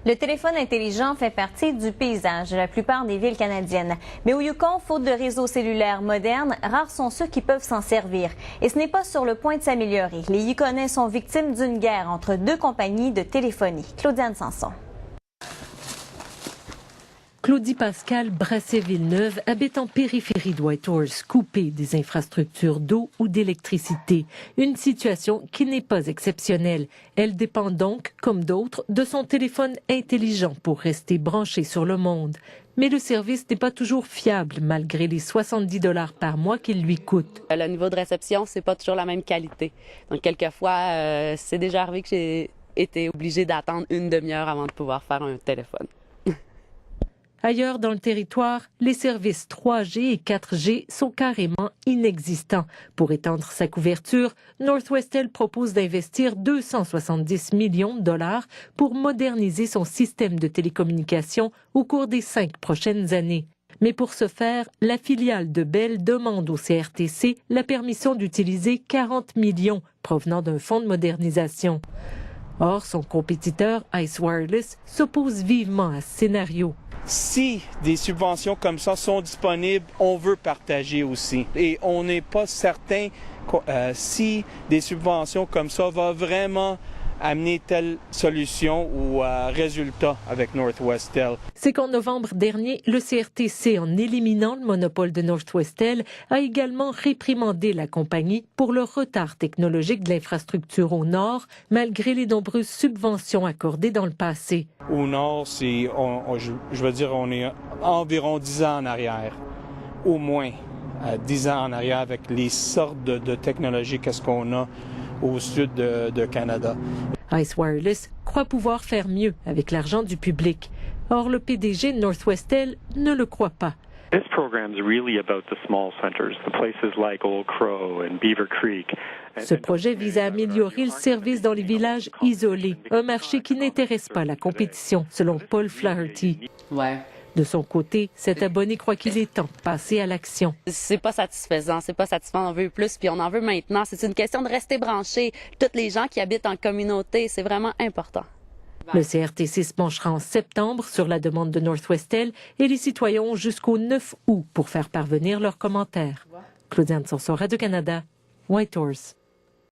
Le téléphone intelligent fait partie du paysage de la plupart des villes canadiennes. Mais au Yukon, faute de réseaux cellulaires modernes, rares sont ceux qui peuvent s'en servir. Et ce n'est pas sur le point de s'améliorer. Les Yukonais sont victimes d'une guerre entre deux compagnies de téléphonie. Claudiane Sanson. Claudie Pascal Brasset-Villeneuve habite en périphérie de Whitehorse, coupée des infrastructures d'eau ou d'électricité. Une situation qui n'est pas exceptionnelle. Elle dépend donc, comme d'autres, de son téléphone intelligent pour rester branchée sur le monde. Mais le service n'est pas toujours fiable, malgré les 70 $ par mois qu'il lui coûte. Le niveau de réception, c'est pas toujours la même qualité. Donc, quelquefois, c'est déjà arrivé que j'ai été obligée d'attendre une demi-heure avant de pouvoir faire un téléphone. Ailleurs dans le territoire, les services 3G et 4G sont carrément inexistants. Pour étendre sa couverture, Northwestel propose d'investir 270 millions de $ pour moderniser son système de télécommunications au cours des 5 prochaines années. Mais pour ce faire, la filiale de Bell demande au CRTC la permission d'utiliser 40 millions provenant d'un fonds de modernisation. Or, son compétiteur, Ice Wireless, s'oppose vivement à ce scénario. Si des subventions comme ça sont disponibles, on veut partager aussi. Et on n'est pas certain si des subventions comme ça vont vraiment amener telle solution ou résultat avec Northwestel. C'est qu'en novembre dernier, le CRTC, en éliminant le monopole de Northwestel, a également réprimandé la compagnie pour le retard technologique de l'infrastructure au nord, malgré les nombreuses subventions accordées dans le passé. Au nord, je veux dire, on est environ 10 ans en arrière, au moins 10 ans en arrière avec les sortes de technologies qu'est-ce qu'on a au sud de Canada. Ice Wireless croit pouvoir faire mieux avec l'argent du public. Or, le PDG de Northwestel ne le croit pas. This program is really about the small centers, the places like Old Crow and Beaver Creek. Ce projet vise à améliorer le service dans les villages isolés, un marché qui n'intéresse pas la compétition, selon Paul Flaherty. De son côté, cet abonné croit qu'il est temps de passer à l'action. C'est pas satisfaisant, on en veut plus, puis on en veut maintenant. C'est une question de rester branché. Toutes les gens qui habitent en communauté, c'est vraiment important. Le CRTC se penchera en septembre sur la demande de Northwestel et les citoyens ont jusqu'au 9 août pour faire parvenir leurs commentaires. Claudiane Sanson, Radio-Canada, Whitehorse.